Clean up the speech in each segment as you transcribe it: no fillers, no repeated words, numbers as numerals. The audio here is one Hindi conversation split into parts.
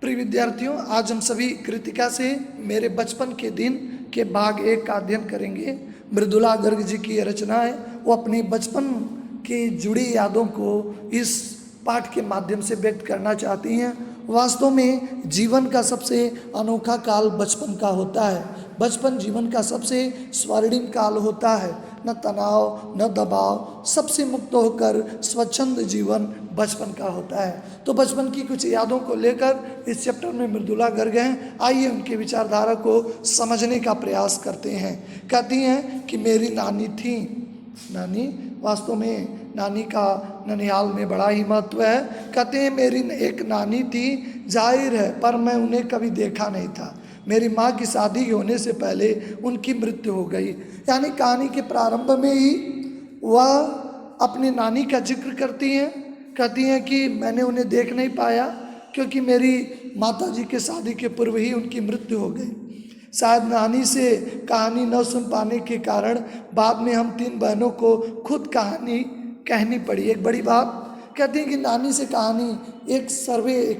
प्रिय विद्यार्थियों, आज हम सभी कृतिका से मेरे बचपन के दिन के भाग 1 का अध्ययन करेंगे। मृदुला गर्ग जी की रचना है। वो अपनी बचपन की जुड़ी यादों को इस पाठ के माध्यम से व्यक्त करना चाहती हैं। वास्तव में जीवन का सबसे अनोखा काल बचपन का होता है। बचपन जीवन का सबसे स्वर्णिम काल होता है। न तनाव न दबाव, सबसे मुक्त होकर स्वच्छंद जीवन बचपन का होता है। तो बचपन की कुछ यादों को लेकर इस चैप्टर में मृदुला गर्ग हैं। आइए उनकी विचारधारा को समझने का प्रयास करते हैं। कहती हैं कि मेरी नानी थी। नानी, वास्तव में नानी का ननिहाल में बड़ा ही महत्व है। कहते हैं मेरी एक नानी थी, जाहिर है पर मैं उन्हें कभी देखा नहीं था। मेरी माँ की शादी होने से पहले उनकी मृत्यु हो गई। यानी कहानी के प्रारंभ में ही वह अपनी नानी का जिक्र करती हैं। कहती हैं कि मैंने उन्हें देख नहीं पाया क्योंकि मेरी माता जी के शादी के पूर्व ही उनकी मृत्यु हो गई। शायद नानी से कहानी न सुन पाने के कारण बाद में हम 3 बहनों को खुद कहानी कहनी पड़ी। एक बड़ी बात कहती हैं कि नानी से कहानी एक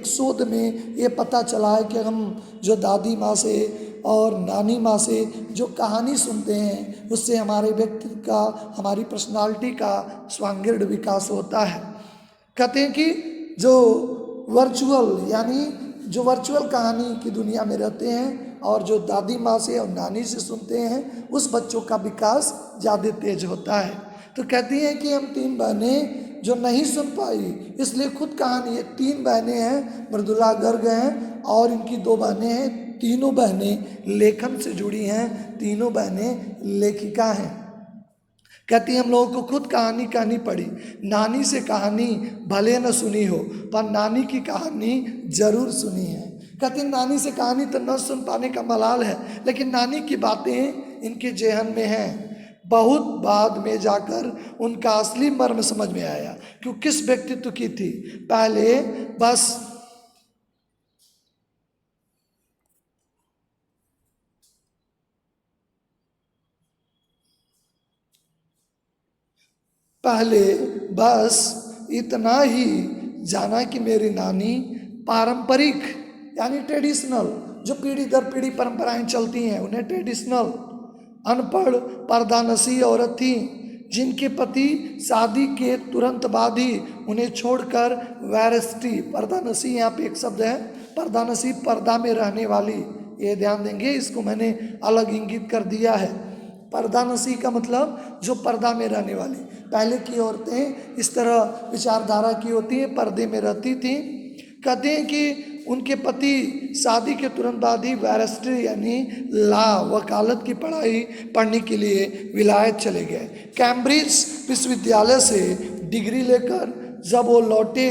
शोध में ये पता चला है कि हम जो दादी माँ से और नानी माँ से जो कहानी सुनते हैं उससे हमारे व्यक्तित्व का, हमारी पर्सनालिटी का सर्वांगीण विकास होता है। कहते हैं कि जो वर्चुअल कहानी की दुनिया में रहते हैं और जो दादी माँ से और नानी से सुनते हैं उस बच्चों का विकास ज़्यादा तेज होता है। तो कहती हैं कि हम 3 बहनें जो नहीं सुन पाई इसलिए खुद कहानी है। 3 बहनें हैं, मृदुला गर्ग हैं और इनकी 2 बहनें हैं। तीनों बहनें लेखन से जुड़ी हैं, तीनों बहनें लेखिका हैं। कहती हम लोगों को खुद कहानी कहनी पड़ी। नानी से कहानी भले न सुनी हो पर नानी की कहानी जरूर सुनी है। कहती नानी से कहानी तो न सुन पाने का मलाल है, लेकिन नानी की बातें इनके जेहन में हैं। बहुत बाद में जाकर उनका असली मर्म समझ में आया कि वो किस व्यक्तित्व की थी। पहले बस इतना ही जाना कि मेरी नानी पारंपरिक यानी ट्रेडिशनल, जो पीढ़ी दर पीढ़ी परंपराएं चलती हैं उन्हें ट्रेडिशनल, अनपढ़ पर्दानसी औरत थी जिनके पति शादी के तुरंत बाद ही उन्हें छोड़कर वैरस्टी, पर्दानसी यहाँ पे एक शब्द है, पर्दानसी पर्दा में रहने वाली, ये ध्यान देंगे, इसको मैंने अलग इंगित कर दिया है। पर्दानसी का मतलब जो पर्दा में रहने वाली। पहले की औरतें इस तरह विचारधारा की होती हैं, पर्दे में रहती थी। कहते हैं कि उनके पति शादी के तुरंत बाद ही बैरिस्ट्री यानी वकालत की पढ़ाई पढ़ने के लिए विलायत चले गए। कैम्ब्रिज विश्वविद्यालय से डिग्री लेकर जब वो लौटे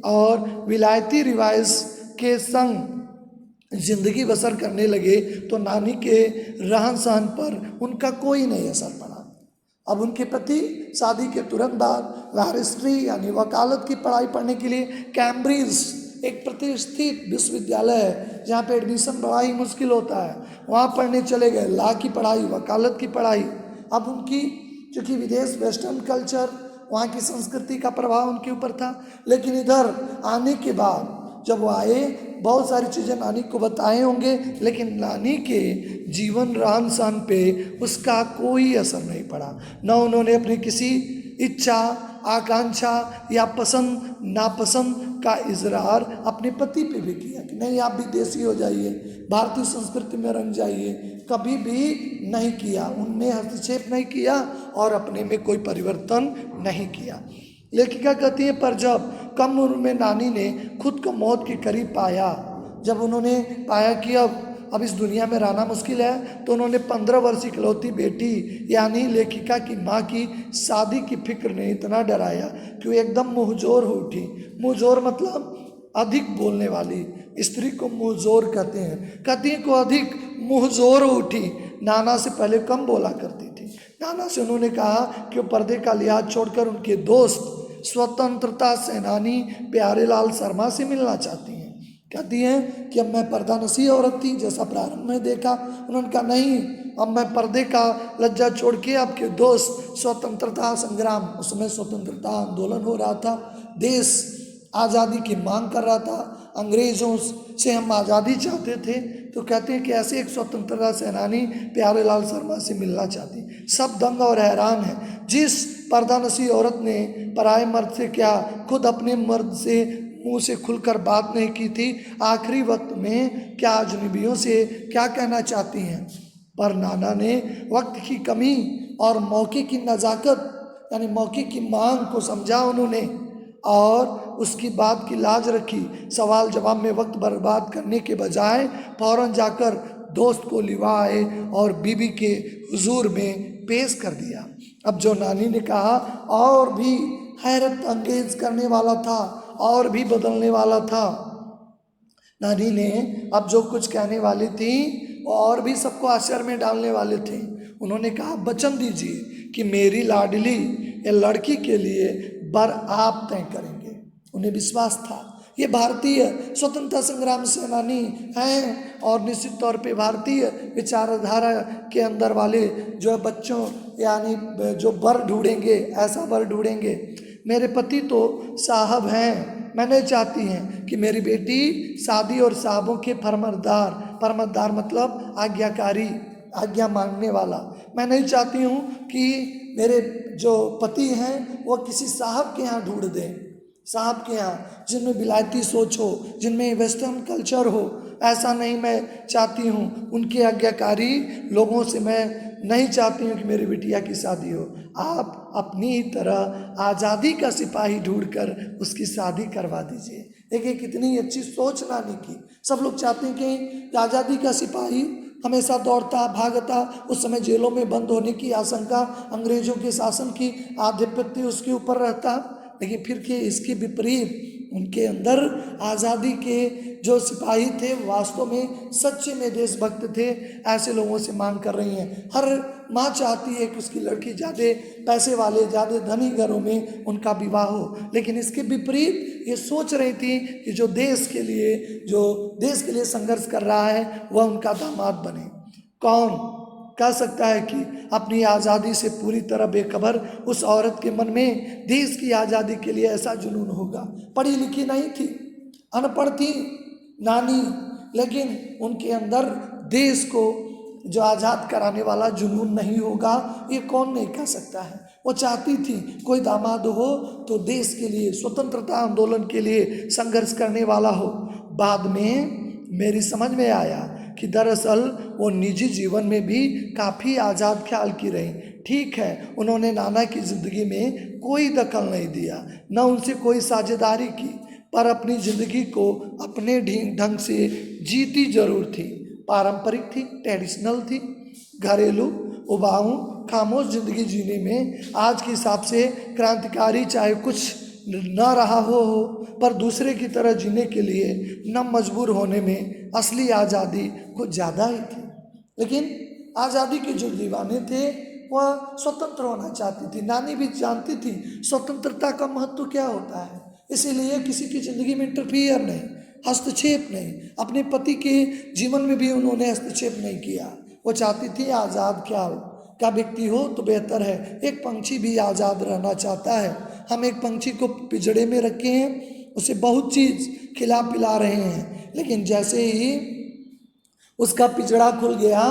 और विलायती रिवाज के संग जिंदगी बसर करने लगे तो नानी के रहन सहन पर उनका कोई नहीं असर पड़ा। अब उनके पति शादी के तुरंत बाद बैरिस्ट्री यानी वकालत की पढ़ाई पढ़ने के लिए कैम्ब्रिज, एक प्रतिष्ठित विश्वविद्यालय है जहाँ पे एडमिशन बड़ा ही मुश्किल होता है, वहाँ पढ़ने चले गए। लॉ की पढ़ाई, वकालत की पढ़ाई। अब उनकी चूँकि विदेश, वेस्टर्न कल्चर, वहाँ की संस्कृति का प्रभाव उनके ऊपर था, लेकिन इधर आने के बाद जब वो आए बहुत सारी चीज़ें नानी को बताए होंगे, लेकिन नानी के जीवन रहन सहन पे उसका कोई असर नहीं पड़ा। न उन्होंने अपनी किसी इच्छा, आकांक्षा या पसंद नापसंद का इजहार अपने पति पे भी किया कि नहीं आप भी देसी हो जाइए, भारतीय संस्कृति में रंग जाइए, कभी भी नहीं किया। उनने हस्तक्षेप नहीं किया और अपने में कोई परिवर्तन नहीं किया। लेखिका कहती है पर जब कम उम्र में नानी ने खुद को मौत के करीब पाया, जब उन्होंने पाया कि अब इस दुनिया में रहना मुश्किल है, तो उन्होंने 15 वर्ष इकलौती बेटी यानी लेखिका की माँ की शादी की फिक्र ने इतना डराया कि वो एकदम मुँहजोर हो उठी। मुँहजोर मतलब अधिक बोलने वाली स्त्री को मुँहजोर कहते हैं। कहती है को अधिक मुँहजोर हो उठी। नाना से पहले कम बोला करती थी। नाना से उन्होंने कहा कि वो पर्दे का लिहाज छोड़कर उनके दोस्त स्वतंत्रता सेनानी प्यारेलाल शर्मा से मिलना चाहती हैं। कहती हैं कि अब मैं पर्दानसी औरत थी जैसा प्रारंभ में देखा। उन्होंने कहा नहीं, अब मैं पर्दे का लज्जा छोड़ के आपके दोस्त स्वतंत्रता संग्राम, उसमें स्वतंत्रता आंदोलन हो रहा था, देश आज़ादी की मांग कर रहा था, अंग्रेज़ों से हम आज़ादी चाहते थे, तो कहते हैं कि ऐसे एक स्वतंत्रता सेनानी प्यारेलाल शर्मा से मिलना चाहती। सब दंग और हैरान हैं। जिस पर्दानशी औरत ने पराए मर्द से क्या, खुद अपने मर्द से मुंह से खुलकर बात नहीं की थी, आखिरी वक्त में क्या अजनबियों से क्या कहना चाहती हैं। पर नाना ने वक्त की कमी और मौके की नज़ाकत यानी मौके की मांग को समझा उन्होंने, और उसकी बात की लाज रखी। सवाल जवाब में वक्त बर्बाद करने के बजाय फौरन जाकर दोस्त को लिवा आए और बीबी के हुजूर में पेश कर दिया। अब जो नानी ने कहा और भी हैरत अंगेज करने वाला था और भी बदलने वाला था। नानी ने अब जो कुछ कहने वाली थी और भी सबको आश्चर्य में डालने वाले थे। उन्होंने कहा, वचन दीजिए कि मेरी लाडली या लड़की के लिए बर आप तय करेंगे। उन्हें विश्वास था ये भारतीय स्वतंत्रता संग्राम सेनानी हैं और निश्चित तौर पे भारतीय विचारधारा के अंदर वाले जो बच्चों यानी जो बर ढूंढेंगे, ऐसा बर ढूंढेंगे। मेरे पति तो साहब हैं, मैं नहीं चाहती हैं कि मेरी बेटी शादी और साहबों के फरमानदार मतलब आज्ञाकारी, आज्ञा मानने वाला। मैं नहीं चाहती हूँ कि मेरे जो पति हैं वो किसी साहब के यहाँ ढूंढ दें, साहब के यहाँ जिनमें विलायती सोच हो, जिनमें वेस्टर्न कल्चर हो। ऐसा नहीं मैं चाहती हूँ। उनके आज्ञाकारी लोगों से मैं नहीं चाहती हूँ कि मेरी बिटिया की शादी हो। आप अपनी ही तरह आज़ादी का सिपाही ढूंढकर उसकी शादी करवा दीजिए। देखिए कितनी अच्छी सोच नानी की। सब लोग चाहते हैं कि आज़ादी का सिपाही हमेशा दौड़ता भागता, उस समय जेलों में बंद होने की आशंका, अंग्रेजों के शासन की आधिपत्य उसके ऊपर रहता। लेकिन फिर के इसके विपरीत उनके अंदर आज़ादी के जो सिपाही थे वास्तव में सच्चे में देशभक्त थे। ऐसे लोगों से मांग कर रही हैं। हर माँ चाहती है कि उसकी लड़की ज़्यादा पैसे वाले, ज़्यादा धनी घरों में उनका विवाह हो, लेकिन इसके विपरीत ये सोच रही थी कि जो देश के लिए संघर्ष कर रहा है वह उनका दामाद बने। कौन कह सकता है कि अपनी आज़ादी से पूरी तरह बेखबर उस औरत के मन में देश की आज़ादी के लिए ऐसा जुनून होगा। पढ़ी लिखी नहीं थी, अनपढ़ थी नानी, लेकिन उनके अंदर देश को जो आज़ाद कराने वाला जुनून नहीं होगा, ये कौन नहीं कह सकता है। वो चाहती थी कोई दामाद हो तो देश के लिए, स्वतंत्रता आंदोलन के लिए संघर्ष करने वाला हो। बाद में मेरी समझ में आया कि दरअसल वो निजी जीवन में भी काफ़ी आज़ाद ख्याल की रही। ठीक है, उन्होंने नाना की ज़िंदगी में कोई दखल नहीं दिया, न उनसे कोई साझेदारी की, पर अपनी ज़िंदगी को अपने ढंग से जीती जरूर थी। पारंपरिक थी, ट्रेडिशनल थी, घरेलू उबाऊ खामोश ज़िंदगी जीने में आज के हिसाब से क्रांतिकारी चाहे कुछ न रहा हो, पर दूसरे की तरह जीने के लिए न मजबूर होने में असली आज़ादी कुछ ज़्यादा ही थी। लेकिन आज़ादी के जो दीवाने थे वह स्वतंत्र होना चाहती थी। नानी भी जानती थी स्वतंत्रता का महत्व क्या होता है, इसीलिए किसी की ज़िंदगी में इंटरफियर नहीं, हस्तक्षेप नहीं। अपने पति के जीवन में भी उन्होंने हस्तक्षेप नहीं किया। वो चाहती थी आज़ाद ख्याल का व्यक्ति हो तो बेहतर है। एक पंछी भी आज़ाद रहना चाहता है। हम एक पंछी को पिंजड़े में रखे हैं, उसे बहुत चीज़ खिला पिला रहे हैं, लेकिन जैसे ही उसका पिंजड़ा खुल गया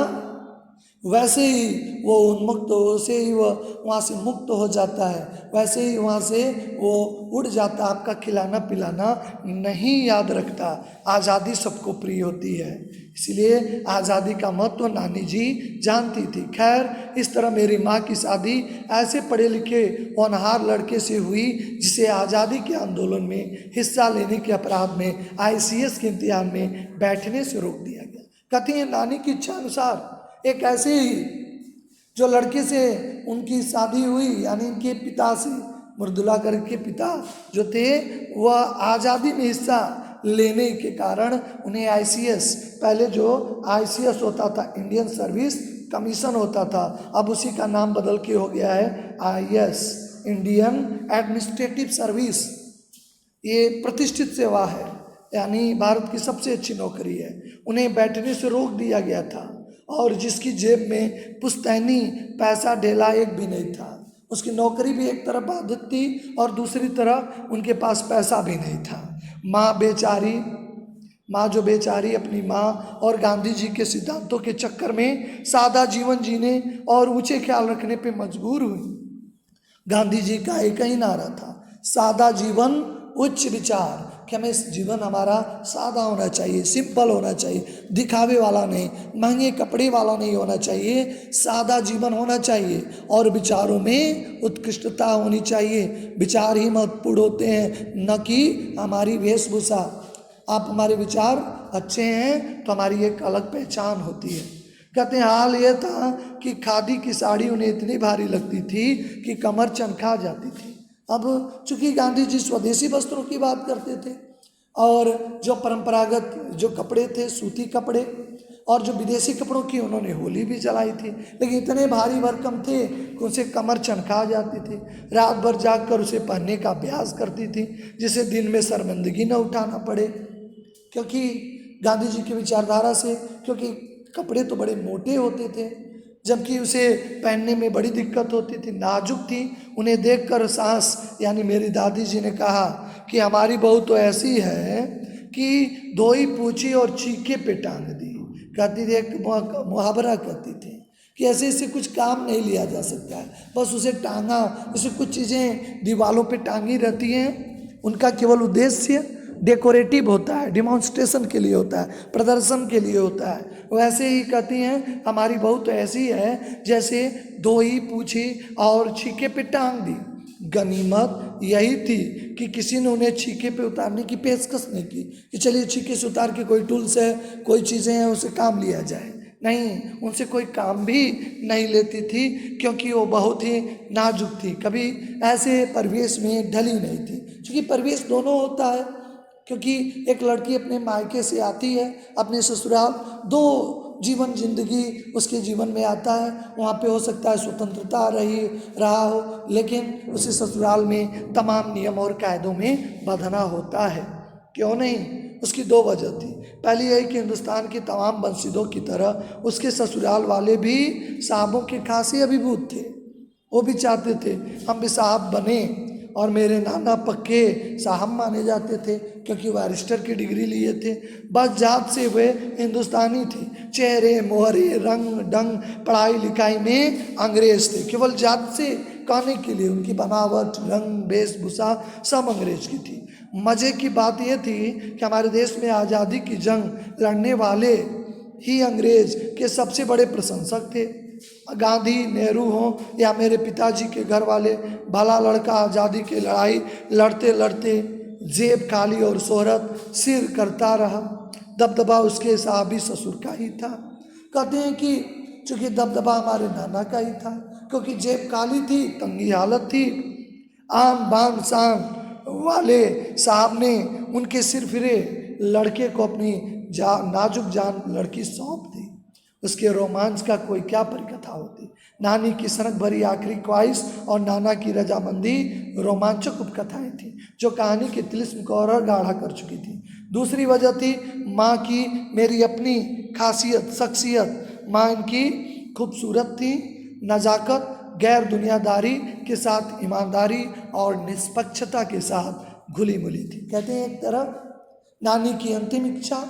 वैसे ही वो उन्मुक्त, वैसे ही वह वहाँ से मुक्त हो जाता है, वैसे ही वहाँ से वो उड़ जाता। आपका खिलाना पिलाना नहीं याद रखता। आज़ादी सबको प्रिय होती है, इसलिए आज़ादी का महत्व नानी जी जानती थी। खैर, इस तरह मेरी माँ की शादी ऐसे पढ़े लिखे होनहार लड़के से हुई जिसे आज़ादी के आंदोलन में हिस्सा लेने के अपराध में ICS के इम्तिहान में बैठने से रोक दिया गया। कहती है नानी की इच्छा अनुसार एक ऐसे ही जो लड़के से उनकी शादी हुई, यानी इनके पिता से, मुर्दुला कर के पिता जो थे वह आज़ादी में हिस्सा लेने के कारण उन्हें ICS, पहले जो ICS होता था इंडियन सर्विस कमीशन होता था, अब उसी का नाम बदल के हो गया है IS, इंडियन एडमिनिस्ट्रेटिव सर्विस। ये प्रतिष्ठित सेवा है, यानी भारत की सबसे अच्छी नौकरी है। उन्हें बैठने से रोक दिया गया था और जिसकी जेब में पुश्तैनी पैसा ढेला एक भी नहीं था, उसकी नौकरी भी एक तरफ बाधित थी और दूसरी तरफ उनके पास पैसा भी नहीं था। माँ बेचारी माँ जो बेचारी अपनी माँ और गांधी जी के सिद्धांतों के चक्कर में सादा जीवन जीने और ऊंचे ख्याल रखने पे मजबूर हुई। गांधी जी का एक ही नारा था, सादा जीवन उच्च विचार, कि हमें जीवन हमारा सादा होना चाहिए, सिंपल होना चाहिए, दिखावे वाला नहीं, महंगे कपड़े वाला नहीं होना चाहिए, सादा जीवन होना चाहिए और विचारों में उत्कृष्टता होनी चाहिए। विचार ही महत्वपूर्ण होते हैं, न कि हमारी वेशभूषा। आप हमारे विचार अच्छे हैं तो हमारी एक अलग पहचान होती है। कहते हैं हाल ये था कि खादी की साड़ी उन्हें इतनी भारी लगती थी कि कमर चमका जाती थी। अब चूंकि गांधी जी स्वदेशी वस्त्रों की बात करते थे और जो परंपरागत जो कपड़े थे, सूती कपड़े, और जो विदेशी कपड़ों की उन्होंने होली भी जलाई थी, लेकिन इतने भारी भरकम थे कि उनसे कमर चमका जाती थी। रात भर जाग कर उसे पहनने का अभ्यास करती थी जिसे दिन में शर्मिंदगी न उठाना पड़े, क्योंकि गांधी जी की विचारधारा से, क्योंकि कपड़े तो बड़े मोटे होते थे जबकि उसे पहनने में बड़ी दिक्कत होती थी, नाजुक थी। उन्हें देखकर सास यानी मेरी दादी जी ने कहा कि हमारी बहू तो ऐसी है कि धोई पूछी और चीखे पे टांग दी। कहती थी, एक मुहावरा कहती थी कि ऐसे इससे कुछ काम नहीं लिया जा सकता है, बस उसे टांगा, उसे कुछ चीज़ें दीवारों पे टांगी रहती हैं, उनका केवल उद्देश्य डेकोरेटिव होता है, डिमॉन्स्ट्रेशन के लिए होता है, प्रदर्शन के लिए होता है। वैसे ही कहती हैं हमारी बहू तो ऐसी है जैसे धोई पूछी और छीके पे टांग दी। गनीमत यही थी कि किसी ने उन्हें छीके पे उतारने की पेशकश नहीं की कि चलिए छीके से उतार के कोई टूल्स है, कोई चीज़ें हैं, उसे काम लिया जाए। नहीं, उनसे कोई काम भी नहीं लेती थी क्योंकि वो बहुत ही नाजुक थी, कभी ऐसे परिवेश में ढली नहीं थी। क्योंकि परिवेश दोनों होता है, क्योंकि एक लड़की अपने मायके से आती है, अपने ससुराल, दो जीवन जिंदगी उसके जीवन में आता है। वहाँ पे हो सकता है स्वतंत्रता रहा हो, लेकिन उसे ससुराल में तमाम नियम और कायदों में बंधना होता है। क्यों नहीं? उसकी दो वजह थी। पहली यही कि हिंदुस्तान की तमाम बंशिदों की तरह उसके ससुराल वाले भी साहबों के खासे अभिभूत थे। वो भी चाहते थे हम भी साहब बने, और मेरे नाना पक्के साहब माने जाते थे क्योंकि बैरिस्टर की डिग्री लिए थे। बस जात से वे हिंदुस्तानी थे, चेहरे मोहरे रंग ढंग पढ़ाई लिखाई में अंग्रेज थे। केवल जात से कहने के लिए उनकी बनावट रंग वेशभूषा सब अंग्रेज की थी। मज़े की बात यह थी कि हमारे देश में आज़ादी की जंग लड़ने वाले ही अंग्रेज के सबसे बड़े प्रशंसक थे। गांधी, नेहरू हों या मेरे पिताजी के घर वाले, भला लड़का आज़ादी की लड़ाई लड़ते लड़ते जेब खाली और शोहरत सिर करता रहा। दबदबा उसके साहबी ससुर का ही था। कहते हैं कि चूँकि दबदबा हमारे नाना का ही था, क्योंकि जेब खाली थी, तंगी हालत थी। आन बान शान वाले साहब ने उनके सिर फिरे लड़के को अपनी नाजुक जान लड़की सौंप दी। उसके रोमांच का कोई क्या परिकथा होती। नानी की सनक भरी आखिरी ख्वाहिश और नाना की रजामंदी रोमांचक उपकथाएं थी जो कहानी के तिलिस्म को और गाढ़ा कर चुकी थी। दूसरी वजह थी माँ की मेरी अपनी खासियत शख्सियत। माँ इनकी खूबसूरत थी, नज़ाकत गैर दुनियादारी के साथ ईमानदारी और निष्पक्षता के साथ घुली मिली थी। कहते हैं एक तरफ नानी की अंतिम इच्छा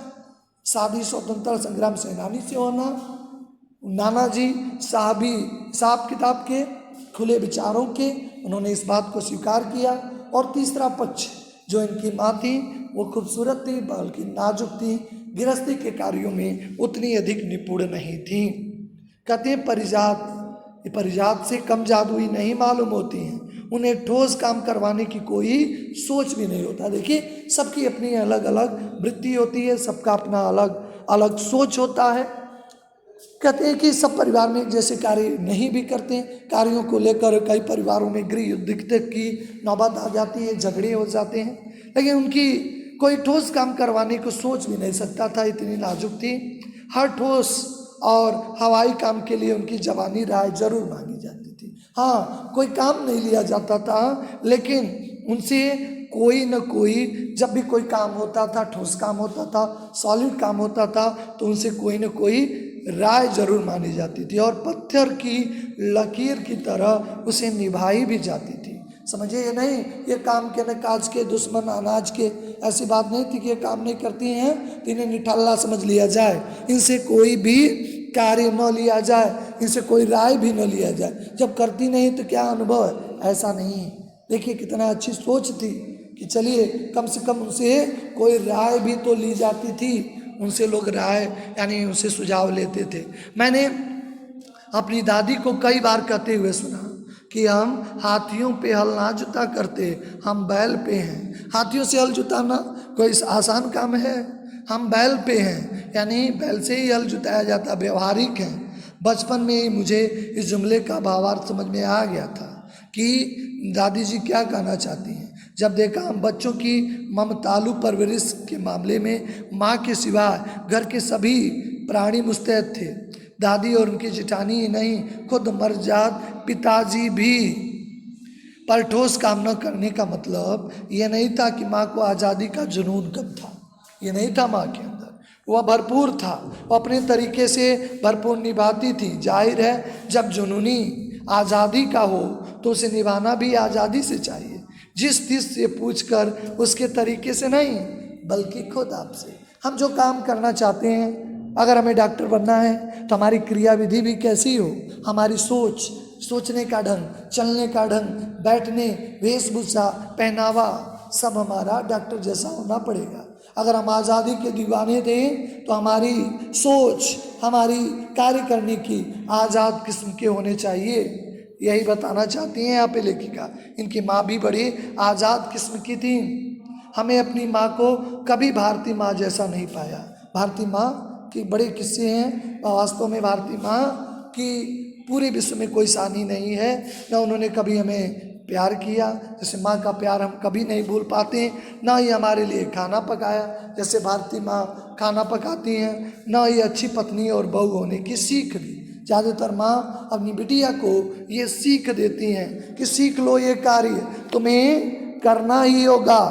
शादी स्वतंत्रता संग्राम सेनानी से होना, नाना जी साहब किताब के खुले विचारों के, उन्होंने इस बात को स्वीकार किया। और तीसरा पक्ष जो इनकी माँ थी वो खूबसूरत थी बल्कि नाजुक थी, गृहस्थी के कार्यों में उतनी अधिक निपुण नहीं थी। कहते हैं परिजात से कम जादुई नहीं मालूम होती हैं, उन्हें ठोस काम करवाने की कोई सोच भी नहीं होता। देखिए सबकी अपनी अलग अलग वृत्ति होती है, सबका अपना अलग अलग सोच होता है। कहते हैं कि सब परिवार में एक जैसे कार्य नहीं भी करते हैं, कार्यों को लेकर कई परिवारों में गृह युद्ध तक की नौबत आ जाती है, झगड़े हो जाते हैं, लेकिन उनकी कोई ठोस काम करवाने को सोच भी नहीं सकता था, इतनी नाजुक थी। हर ठोस और हवाई काम के लिए उनकी जवानी राय जरूर मांगी जाती थी। हाँ, कोई काम नहीं लिया जाता था, लेकिन उनसे कोई न कोई, जब भी कोई काम होता था, ठोस काम होता था, सॉलिड काम होता था, तो उनसे कोई न कोई राय जरूर मानी जाती थी और पत्थर की लकीर की तरह उसे निभाई भी जाती थी। समझिए, ये नहीं ये काम के न काज के दुश्मन अनाज के, ऐसी बात नहीं थी कि ये काम नहीं करती हैं तो इन्हें निठल्ला समझ लिया जाए, इनसे कोई भी कार्य न लिया जाए, इनसे कोई राय भी न लिया जाए। जब करती नहीं तो क्या अनुभव है, ऐसा नहीं है। देखिए कितना अच्छी सोच थी कि चलिए कम से कम उनसे कोई राय भी तो ली जाती थी, उनसे लोग राय यानी उनसे सुझाव लेते थे। मैंने अपनी दादी को कई बार कहते हुए सुना कि हम हाथियों पे हल ना जुता करते, हम बैल पे हैं। हाथियों से हल जुताना कोई आसान काम है, हम बैल पे हैं, यानी बैल से ही हल जुताया जाता, व्यवहारिक है। बचपन में ही मुझे इस जुमले का भावार्थ समझ में आ गया था कि दादी जी क्या कहना चाहती हैं। जब देखा हम बच्चों की ममतालु परवरिश के मामले में माँ के सिवा घर के सभी प्राणी मुस्तैद थे। दादी और उनकी जेठानी ही नहीं, खुद मरजाद पिताजी भी। पर ठोस काम न करने का मतलब ये नहीं था कि माँ को आज़ादी का जुनून कब था, ये नहीं था माँ के अंदर, वह भरपूर था, वो अपने तरीके से भरपूर निभाती थी। जाहिर है जब जुनूनी आज़ादी का हो तो उसे निभाना भी आज़ादी से चाहिए, जिस चीज़ से पूछकर उसके तरीके से नहीं बल्कि खुद आपसे। हम जो काम करना चाहते हैं, अगर हमें डॉक्टर बनना है तो हमारी क्रिया विधि भी कैसी हो, हमारी सोच, सोचने का ढंग, चलने का ढंग, बैठने, वेशभूषा, पहनावा सब हमारा डॉक्टर जैसा होना पड़ेगा। अगर हम आज़ादी के दीवाने थे तो हमारी सोच, हमारी कार्य करने की आज़ाद किस्म के होने चाहिए। यही बताना चाहती हैं यहाँ पे लेखिका। इनकी माँ भी बड़ी आज़ाद किस्म की थी। हमें अपनी माँ को कभी भारती माँ जैसा नहीं पाया। भारती माँ की बड़े किस्से हैं, वास्तव में भारती माँ की पूरे विश्व में कोई सानी नहीं है। न उन्होंने कभी हमें प्यार किया जैसे माँ का प्यार हम कभी नहीं भूल पाते, ना ही हमारे लिए खाना पकाया जैसे भारती माँ खाना पकाती हैं, ना ही अच्छी पत्नी और बहू होने की सीख दी। ज़्यादातर माँ अपनी बिटिया को ये सीख देती हैं कि सीख लो, ये कार्य तुम्हें करना ही होगा,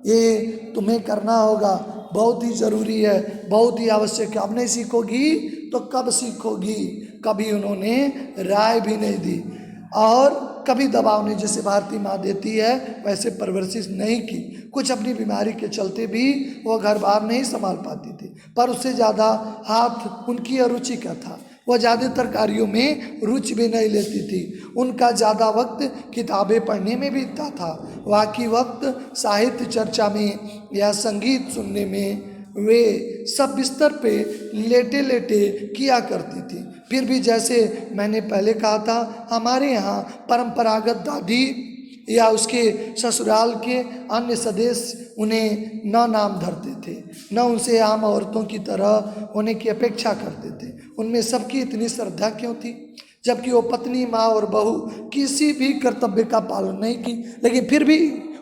ये तुम्हें करना होगा, बहुत ही ज़रूरी है, बहुत ही आवश्यक है। अब नहीं सीखोगी तो कब सीखोगी। कभी उन्होंने राय भी नहीं दी और कभी दबाव नहीं, जैसे भारती माँ देती है वैसे परवरिश नहीं की। कुछ अपनी बीमारी के चलते भी वो घर बार नहीं संभाल पाती थी, पर उससे ज़्यादा हाथ उनकी अरुचि का था। वह ज़्यादातर कार्यों में रुचि भी नहीं लेती थी। उनका ज़्यादा वक्त किताबें पढ़ने में बीतता था, बाकी वक्त साहित्य चर्चा में या संगीत सुनने में वे सब बिस्तर पे लेटे लेटे किया करती थी। फिर भी जैसे मैंने पहले कहा था, हमारे यहाँ परंपरागत दादी या उसके ससुराल के अन्य सदस्य उन्हें न नाम धरते थे, न उनसे आम औरतों की तरह होने की अपेक्षा करते थे। उनमें सबकी इतनी श्रद्धा क्यों थी, जबकि वो पत्नी, माँ और बहू किसी भी कर्तव्य का पालन नहीं की, लेकिन फिर भी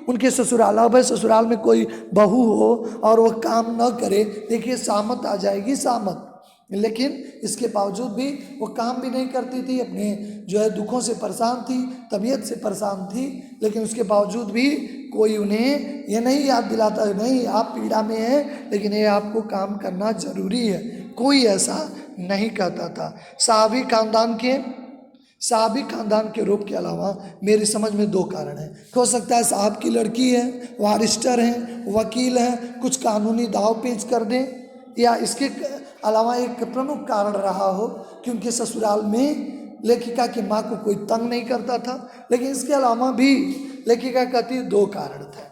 उनके ससुराल, अब ससुराल में कोई बहू हो और वो काम न करे, देखिए सामत आ जाएगी, सामत। लेकिन इसके बावजूद भी वो काम भी नहीं करती थी, अपने जो है दुखों से परेशान थी, तबीयत से परेशान थी, लेकिन उसके बावजूद भी कोई उन्हें ये नहीं याद दिलाता, नहीं आप पीड़ा में हैं लेकिन ये आपको काम करना जरूरी है, कोई ऐसा नहीं कहता था। साहबी खानदान के रूप के अलावा मेरी समझ में दो कारण हैं। हो सकता है साहब की लड़की है, वारिस्टर हैं, वकील हैं, कुछ कानूनी दाव पेच कर दें, या इसके अलावा एक प्रमुख कारण रहा हो कि उनके ससुराल में लेखिका की माँ को कोई तंग नहीं करता था। लेकिन इसके अलावा भी लेखिका कहती दो कारण थे,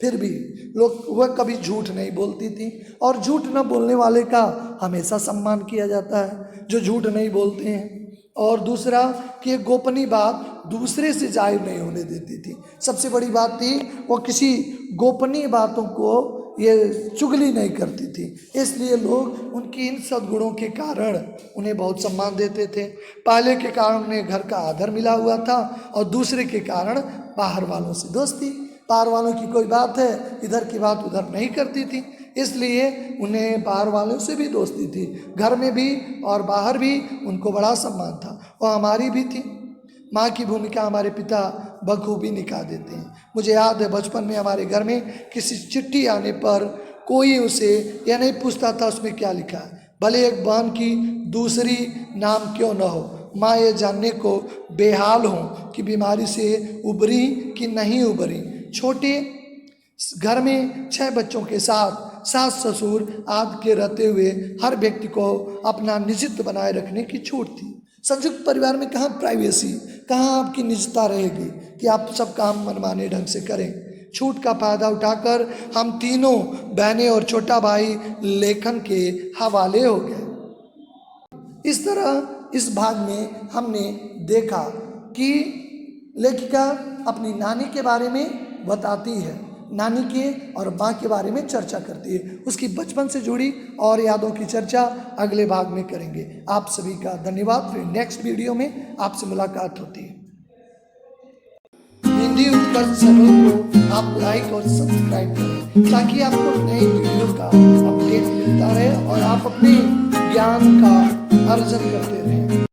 फिर भी लोग वह कभी झूठ नहीं बोलती थी, और झूठ न बोलने वाले का हमेशा सम्मान किया जाता है जो झूठ नहीं बोलते हैं। और दूसरा कि एक गोपनीय बात दूसरे से जाहिर नहीं होने देती थी। सबसे बड़ी बात थी वो किसी गोपनीय बातों को ये चुगली नहीं करती थी, इसलिए लोग उनकी इन सद्गुणों के कारण उन्हें बहुत सम्मान देते थे। पहले के कारण उन्हें घर का आदर मिला हुआ था, और दूसरे के कारण बाहर वालों से दोस्ती। बाहर वालों की कोई बात है, इधर की बात उधर नहीं करती थी, इसलिए उन्हें बाहर वालों से भी दोस्ती थी, घर में भी और बाहर भी उनको बड़ा सम्मान था। और हमारी भी थी। माँ की भूमिका हमारे पिता बखूबी निभा देते हैं। मुझे याद है बचपन में हमारे घर में किसी चिट्ठी आने पर कोई उसे यह नहीं पूछता था उसमें क्या लिखा है, भले एक बहन की दूसरी नाम क्यों न हो, माँ ये जानने को बेहाल हूँ कि बीमारी से उबरी कि नहीं उबरी। छोटे घर में 6 बच्चों के साथ सास ससुर आदि के रहते हुए हर व्यक्ति को अपना निजित्व बनाए रखने की छूट थी। संयुक्त परिवार में कहाँ प्राइवेसी, कहाँ आपकी निजता रहेगी कि आप सब काम मनमाने ढंग से करें। छूट का फायदा उठाकर हम तीनों बहनें और छोटा भाई लेखन के हवाले हो गए। इस तरह इस भाग में हमने देखा कि लेखिका अपनी नानी के बारे में बताती है, नानी के और माँ के बारे में चर्चा करती है। उसकी बचपन से जुड़ी और यादों की चर्चा अगले भाग में करेंगे। आप सभी का धन्यवाद। फिर नेक्स्ट वीडियो में आपसे मुलाकात होती है। हिंदी उत्कर्ष चैनल को आप लाइक और सब्सक्राइब करें ताकि आपको नई वीडियो का अपडेट मिलता रहे और आप अपने ज्ञान का अर्जन करते रहें।